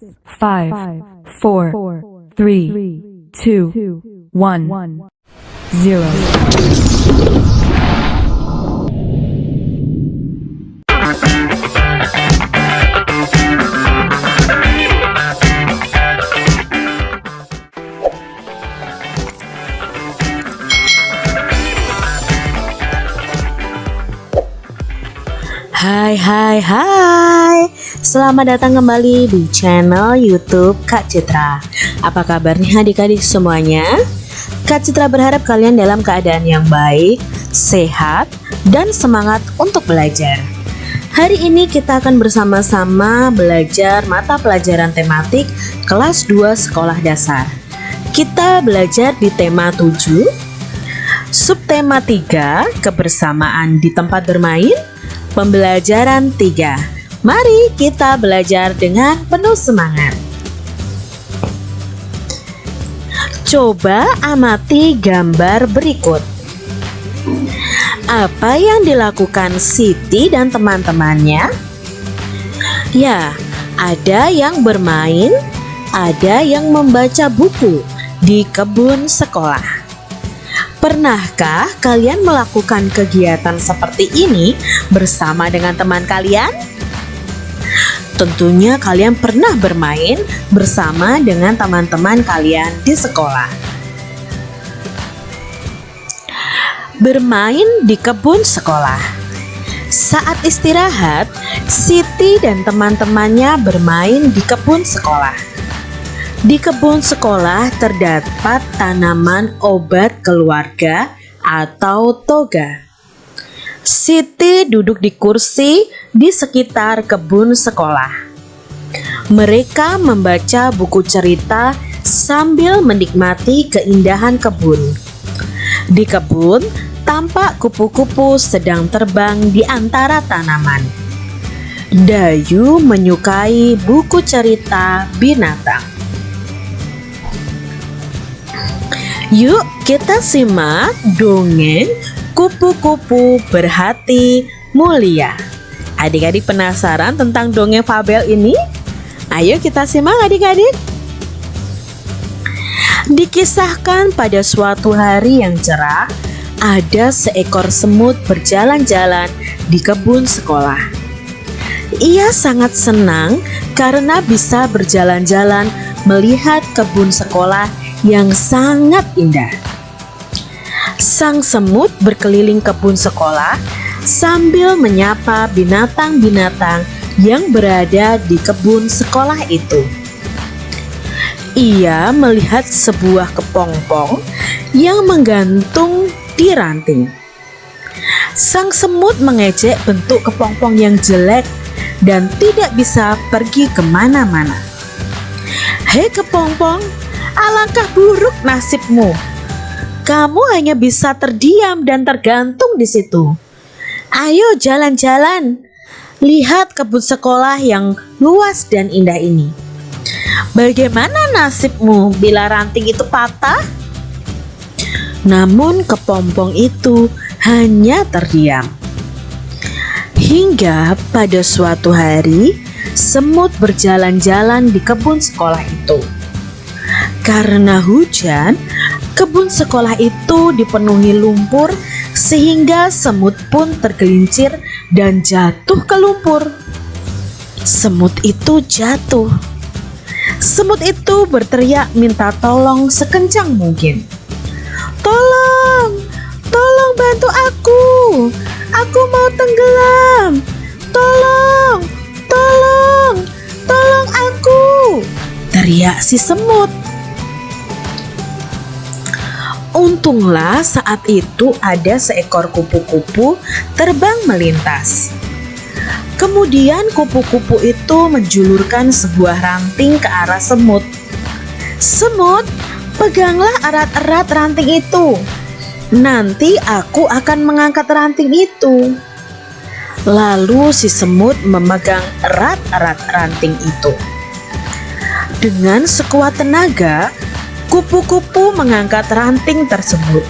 5, 4, 3, 2, 1, 0. Hai, selamat datang kembali di channel YouTube Kak Citra. Apa kabarnya adik-adik semuanya? Kak Citra berharap kalian dalam keadaan yang baik, sehat, dan semangat untuk belajar. Hari ini kita akan bersama-sama belajar mata pelajaran tematik kelas 2 sekolah dasar. Kita belajar di tema 7, subtema 3, kebersamaan di tempat bermain. Pembelajaran 3. Mari kita belajar dengan penuh semangat. Coba amati gambar berikut. Apa yang dilakukan Siti dan teman-temannya? Ya, ada yang bermain, ada yang membaca buku di kebun sekolah. Pernahkah kalian melakukan kegiatan seperti ini bersama dengan teman kalian? Tentunya kalian pernah bermain bersama dengan teman-teman kalian di sekolah. Bermain di kebun sekolah. Saat istirahat, Siti dan teman-temannya bermain di kebun sekolah. Di kebun sekolah terdapat tanaman obat keluarga atau toga. Siti duduk di kursi di sekitar kebun sekolah. Mereka membaca buku cerita sambil menikmati keindahan kebun. Di kebun, tampak kupu-kupu sedang terbang di antara tanaman. Dayu menyukai buku cerita binatang. Yuk kita simak dongeng Kupu-Kupu Berhati Mulia. Adik-adik penasaran tentang dongeng fabel ini? Ayo kita simak adik-adik. Dikisahkan pada suatu hari yang cerah, ada seekor semut berjalan-jalan di kebun sekolah. Ia sangat senang karena bisa berjalan-jalan melihat kebun sekolah yang sangat indah. Sang semut berkeliling kebun sekolah sambil menyapa binatang-binatang yang berada di kebun sekolah itu. Ia melihat sebuah kepompong yang menggantung di ranting. Sang semut mengejek bentuk kepompong yang jelek dan tidak bisa pergi kemana-mana. Hei kepompong, alangkah buruk nasibmu. Kamu hanya bisa terdiam dan tergantung di situ. Ayo jalan-jalan. Lihat kebun sekolah yang luas dan indah ini. Bagaimana nasibmu bila ranting itu patah? Namun kepompong itu hanya terdiam. Hingga pada suatu hari, semut berjalan-jalan di kebun sekolah itu. Karena hujan, kebun sekolah itu dipenuhi lumpur sehingga semut pun tergelincir dan jatuh ke lumpur. Semut itu jatuh. Semut itu berteriak minta tolong sekencang mungkin. Tolong, tolong bantu aku. Aku mau tenggelam. Tolong, tolong, tolong aku. Teriak si semut. Untunglah saat itu ada seekor kupu-kupu terbang melintas. Kemudian kupu-kupu itu menjulurkan sebuah ranting ke arah semut. Semut, peganglah erat-erat ranting itu. Nanti aku akan mengangkat ranting itu. Lalu si semut memegang erat-erat ranting itu. Dengan sekuat tenaga, kupu-kupu mengangkat ranting tersebut.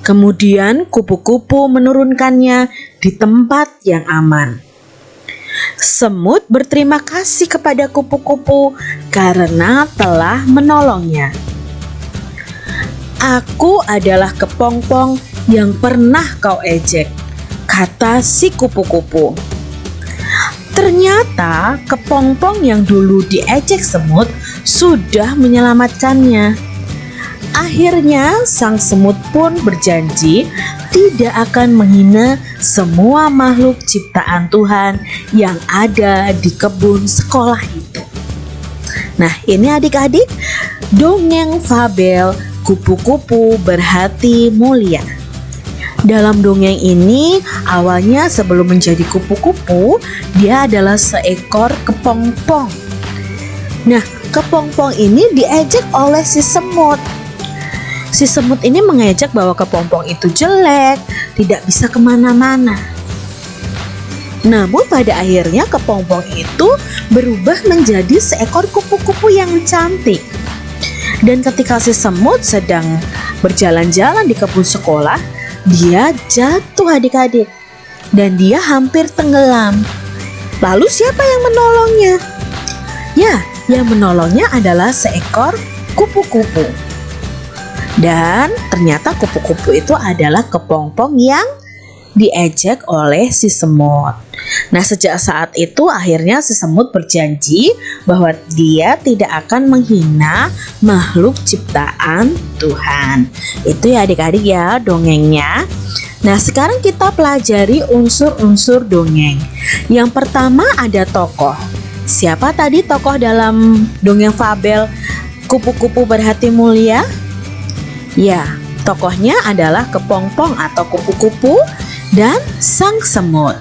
Kemudian kupu-kupu menurunkannya di tempat yang aman. Semut berterima kasih kepada kupu-kupu karena telah menolongnya. "Aku adalah kepompong yang pernah kau ejek," kata si kupu-kupu. Ternyata kepompong yang dulu diejek semut sudah menyelamatkannya. Akhirnya sang semut pun berjanji tidak akan menghina semua makhluk ciptaan Tuhan yang ada di kebun sekolah itu. Nah, ini adik-adik dongeng fabel Kupu-kupu Berhati Mulia. Dalam dongeng ini, awalnya sebelum menjadi kupu-kupu, dia adalah seekor kepompong. Nah, kepompong ini diejek oleh si semut. Si semut ini mengejek bahwa kepompong itu jelek, tidak bisa kemana-mana. Namun pada akhirnya kepompong itu berubah menjadi seekor kupu-kupu yang cantik. Dan ketika si semut sedang berjalan-jalan di kebun sekolah, dia jatuh adik-adik, dan dia hampir tenggelam. Lalu siapa yang menolongnya? Ya, yang menolongnya adalah seekor kupu-kupu. Dan ternyata kupu-kupu itu adalah kepompong yang diejek oleh si semut. Nah, sejak saat itu akhirnya si semut berjanji bahwa dia tidak akan menghina makhluk ciptaan Tuhan. Itu ya adik-adik ya dongengnya. Nah, sekarang kita pelajari unsur-unsur dongeng. Yang pertama ada tokoh. Siapa tadi tokoh dalam dongeng fabel Kupu-kupu Berhati Mulia? Ya, tokohnya adalah kepompong atau kupu-kupu dan sang semut.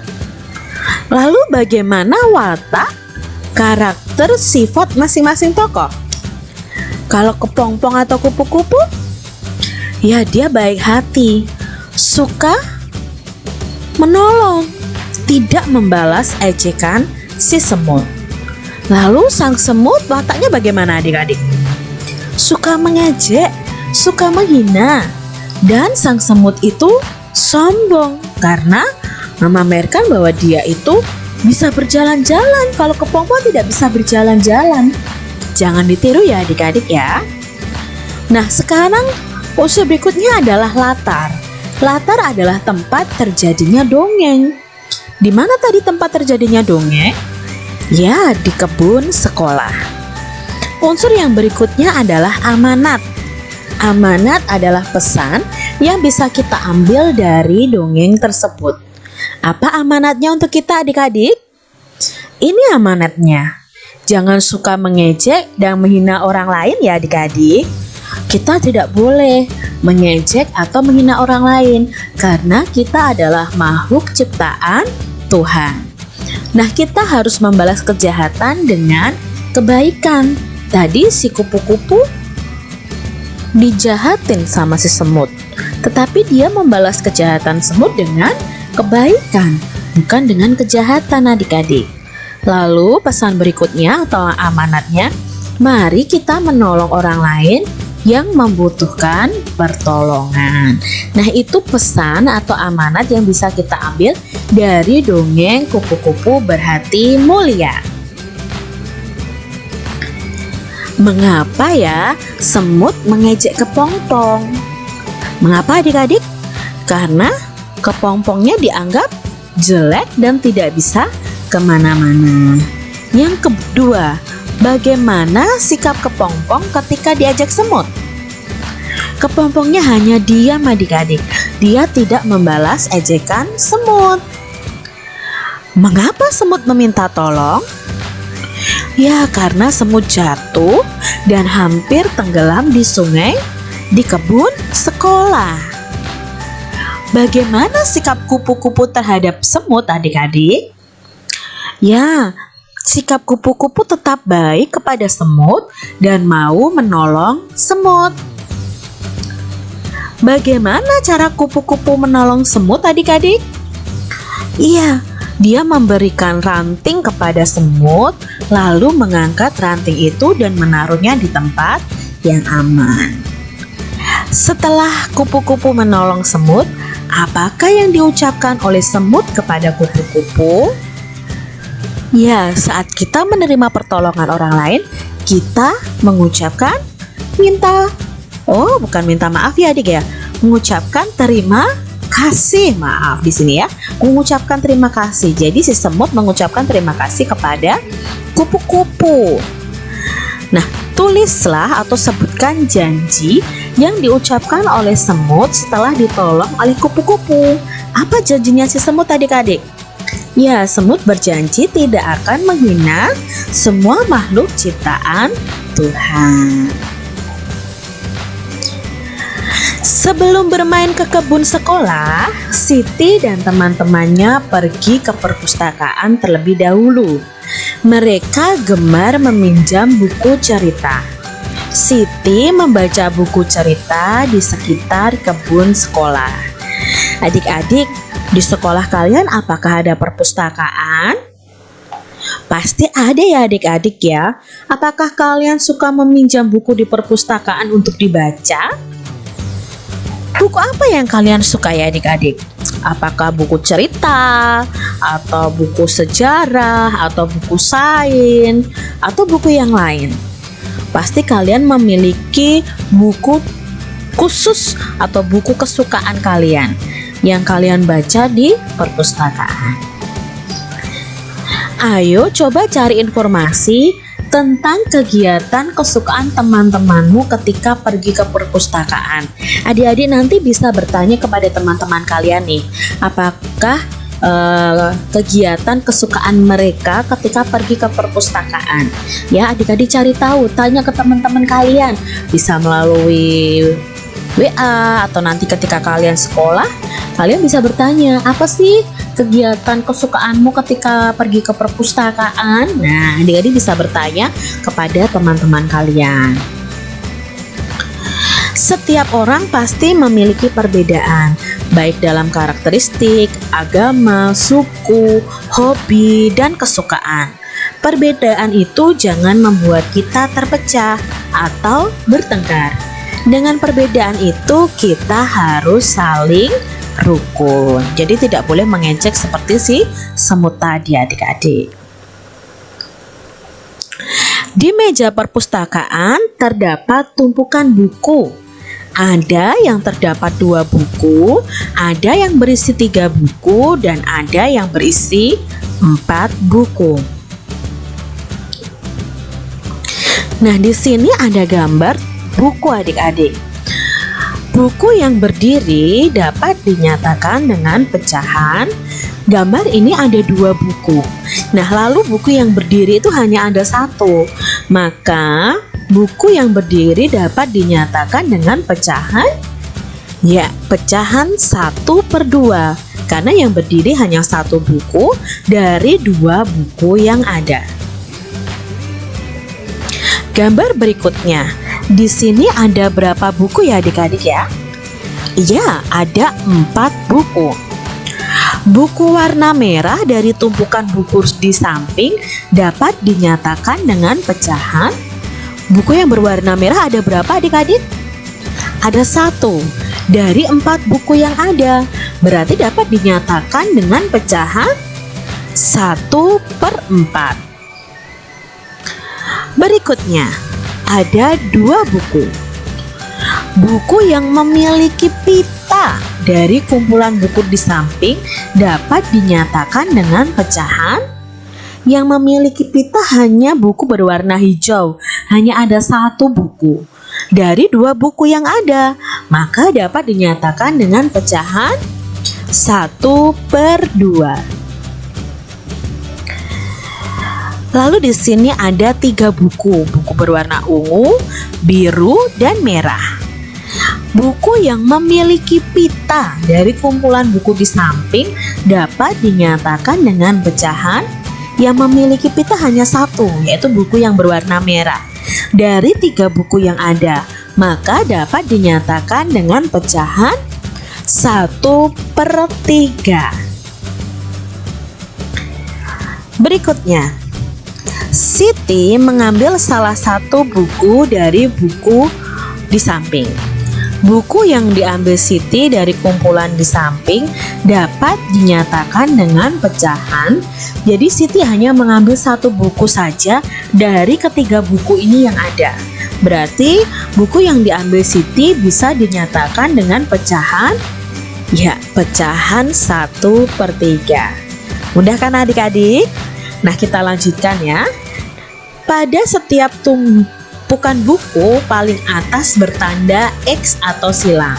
Lalu bagaimana watak, karakter, sifat masing-masing tokoh? Kalau kepompong atau kupu-kupu, ya dia baik hati, suka menolong, tidak membalas ejekan si semut. Lalu sang semut wataknya bagaimana adik-adik? Suka mengejek, suka menghina. Dan sang semut itu sombong karena memamerkan bahwa dia itu bisa berjalan-jalan, kalau kepompong tidak bisa berjalan-jalan. Jangan ditiru ya adik-adik ya. Nah, sekarang unsur berikutnya adalah latar. Latar adalah tempat terjadinya dongeng. Di mana tadi tempat terjadinya dongeng? Ya, di kebun sekolah. Unsur yang berikutnya adalah amanat. Amanat adalah pesan yang bisa kita ambil dari dongeng tersebut. Apa amanatnya untuk kita adik-adik? Ini amanatnya. Jangan suka mengejek dan menghina orang lain ya adik-adik. Kita tidak boleh mengejek atau menghina orang lain karena kita adalah makhluk ciptaan Tuhan. Nah, kita harus membalas kejahatan dengan kebaikan. Tadi si kupu-kupu dijahatin sama si semut, tetapi dia membalas kejahatan semut dengan kebaikan, bukan dengan kejahatan adik-adik. Lalu pesan berikutnya atau amanatnya, mari kita menolong orang lain yang membutuhkan pertolongan. Nah, itu pesan atau amanat yang bisa kita ambil dari dongeng Kupu-kupu Berhati Mulia. Mengapa ya semut mengejek kepompong? Mengapa adik-adik? Karena kepompongnya dianggap jelek dan tidak bisa kemana-mana. Yang kedua, bagaimana sikap kepompong ketika diajak semut? Kepompongnya hanya diam adik-adik. Dia tidak membalas ejekan semut. Mengapa semut meminta tolong? Ya, karena semut jatuh dan hampir tenggelam di sungai di kebun sekolah. Bagaimana sikap kupu-kupu terhadap semut adik-adik? Ya, sikap kupu-kupu tetap baik kepada semut dan mau menolong semut. Bagaimana cara kupu-kupu menolong semut adik-adik? Iya, dia memberikan ranting kepada semut, lalu mengangkat ranting itu dan menaruhnya di tempat yang aman. Setelah kupu-kupu menolong semut, apakah yang diucapkan oleh semut kepada kupu-kupu? Ya, saat kita menerima pertolongan orang lain, kita mengucapkan bukan minta maaf ya adik ya, mengucapkan terima kasih, maaf di sini ya, mengucapkan terima kasih. Jadi si semut mengucapkan terima kasih kepada kupu-kupu. Nah, tulislah atau sebutkan janji yang diucapkan oleh semut setelah ditolong oleh kupu-kupu. Apa janjinya si semut adik-adik? Ya, semut berjanji tidak akan menghina semua makhluk ciptaan Tuhan. Sebelum bermain ke kebun sekolah, Siti dan teman-temannya pergi ke perpustakaan terlebih dahulu. Mereka gemar meminjam buku cerita. Siti membaca buku cerita di sekitar kebun sekolah. Adik-adik, di sekolah kalian apakah ada perpustakaan? Pasti ada ya adik-adik ya. Apakah kalian suka meminjam buku di perpustakaan untuk dibaca? Buku apa yang kalian suka ya adik-adik? Apakah buku cerita, atau buku sejarah, atau buku sains, atau buku yang lain? Pasti kalian memiliki buku khusus atau buku kesukaan kalian yang kalian baca di perpustakaan. Ayo coba cari informasi tentang kegiatan kesukaan teman-temanmu ketika pergi ke perpustakaan. Adik-adik nanti bisa bertanya kepada teman-teman kalian nih, apakah kegiatan kesukaan mereka ketika pergi ke perpustakaan. Ya, adik-adik cari tahu, tanya ke teman-teman kalian, bisa melalui WA atau nanti ketika kalian sekolah, kalian bisa bertanya, apa sih kegiatan kesukaanmu ketika pergi ke perpustakaan? Nah, adik-adik bisa bertanya kepada teman-teman kalian. Setiap orang pasti memiliki perbedaan, baik dalam karakteristik, agama, suku, hobi, dan kesukaan. Perbedaan itu jangan membuat kita terpecah atau bertengkar. Dengan perbedaan itu kita harus saling rukun. Jadi tidak boleh mengejek seperti si semut tadi adik-adik. Di meja perpustakaan terdapat tumpukan buku. Ada yang terdapat 2 buku, ada yang berisi 3 buku, dan ada yang berisi 4 buku. Nah, di sini ada gambar buku adik-adik. Buku yang berdiri dapat dinyatakan dengan pecahan. Gambar ini ada 2 buku. Nah, lalu buku yang berdiri itu hanya ada 1. Maka buku yang berdiri dapat dinyatakan dengan pecahan, ya, pecahan 1/2. Karena yang berdiri hanya 1 buku dari 2 buku yang ada. Gambar berikutnya. Di sini ada berapa buku ya adik-adik ya? Iya, ada 4 buku. Buku warna merah dari tumpukan buku di samping dapat dinyatakan dengan pecahan. Buku yang berwarna merah ada berapa adik-adik? Ada 1 dari 4 buku yang ada. Berarti dapat dinyatakan dengan pecahan 1/4. Berikutnya, ada 2 buku. Buku yang memiliki pita dari kumpulan buku di samping dapat dinyatakan dengan pecahan. Yang memiliki pita hanya buku berwarna hijau, hanya ada 1 buku dari 2 buku yang ada, maka dapat dinyatakan dengan pecahan 1/2. Lalu di sini ada 3 buku berwarna ungu, biru, dan merah. Buku yang memiliki pita dari kumpulan buku di samping dapat dinyatakan dengan pecahan. Yang memiliki pita hanya 1, yaitu buku yang berwarna merah. Dari 3 buku yang ada, maka dapat dinyatakan dengan pecahan 1/3. Berikutnya, Siti mengambil salah satu buku dari buku di samping. buku yang diambil Siti dari kumpulan di samping dapat dinyatakan dengan pecahan. Jadi Siti hanya mengambil satu buku saja dari ketiga buku ini yang ada. Berarti buku yang diambil Siti bisa dinyatakan dengan pecahan, ya, pecahan 1/3. Mudah kan adik-adik? Nah, kita lanjutkan ya. Pada setiap tumpukan buku paling atas bertanda X atau silang.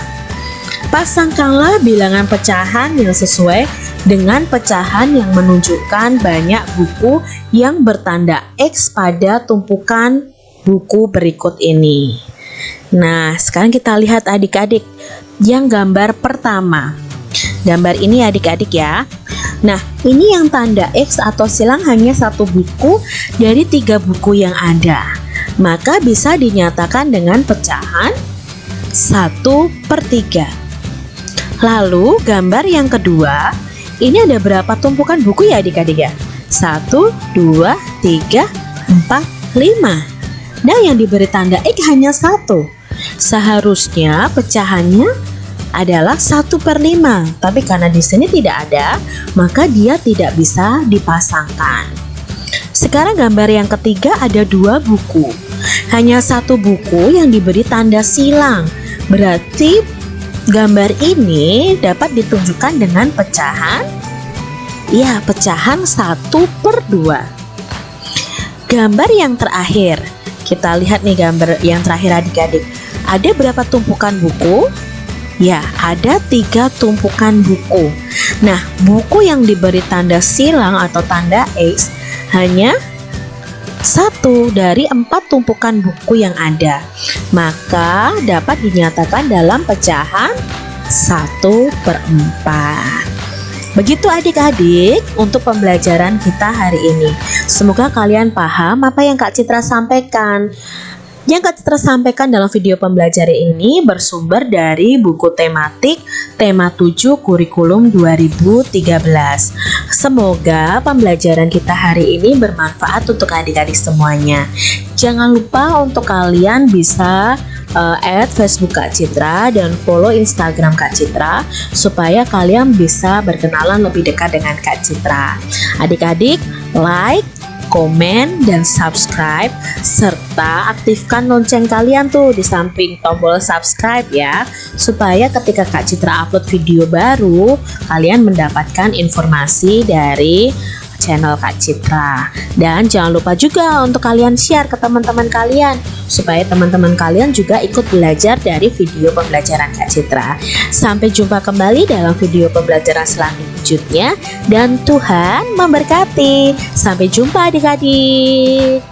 Pasangkanlah bilangan pecahan yang sesuai dengan pecahan yang menunjukkan banyak buku yang bertanda X pada tumpukan buku berikut ini. Nah, sekarang kita lihat adik-adik yang gambar pertama. Gambar ini adik-adik ya. Nah, ini yang tanda X atau silang hanya satu buku dari 3 buku yang ada. Maka bisa dinyatakan dengan pecahan 1/3. Lalu gambar yang kedua, ini ada berapa tumpukan buku ya adik-adik ya? 1, 2, 3, 4, 5. Nah, yang diberi tanda X hanya 1. Seharusnya pecahannya adalah 1/5, tapi karena di sini tidak ada, maka dia tidak bisa dipasangkan. Sekarang gambar yang ketiga ada 2 buku, hanya satu buku yang diberi tanda silang. Berarti gambar ini dapat ditunjukkan dengan pecahan, ya, pecahan 1/2. Gambar yang terakhir, kita lihat nih gambar yang terakhir adik-adik. Ada berapa tumpukan buku? Ya, ada 3 tumpukan buku. Nah, buku yang diberi tanda silang atau tanda X hanya 1 dari 4 tumpukan buku yang ada. Maka dapat dinyatakan dalam pecahan 1/4. Begitu adik-adik untuk pembelajaran kita hari ini. Semoga kalian paham apa yang Kak Citra sampaikan. Yang Kak Citra sampaikan dalam video pembelajaran ini bersumber dari buku tematik tema 7 kurikulum 2013. Semoga pembelajaran kita hari ini bermanfaat untuk adik-adik semuanya. Jangan lupa untuk kalian bisa add Facebook Kak Citra dan follow Instagram Kak Citra supaya kalian bisa berkenalan lebih dekat dengan Kak Citra. Adik-adik, like, komen, dan subscribe, serta aktifkan lonceng kalian tuh di samping tombol subscribe ya, supaya ketika Kak Citra upload video baru, kalian mendapatkan informasi dari channel Kak Citra. Dan jangan lupa juga untuk kalian share ke teman-teman kalian, supaya teman-teman kalian juga ikut belajar dari video pembelajaran Kak Citra. Sampai jumpa kembali dalam video pembelajaran selanjutnya, dan Tuhan memberkati. Sampai jumpa adik-adik.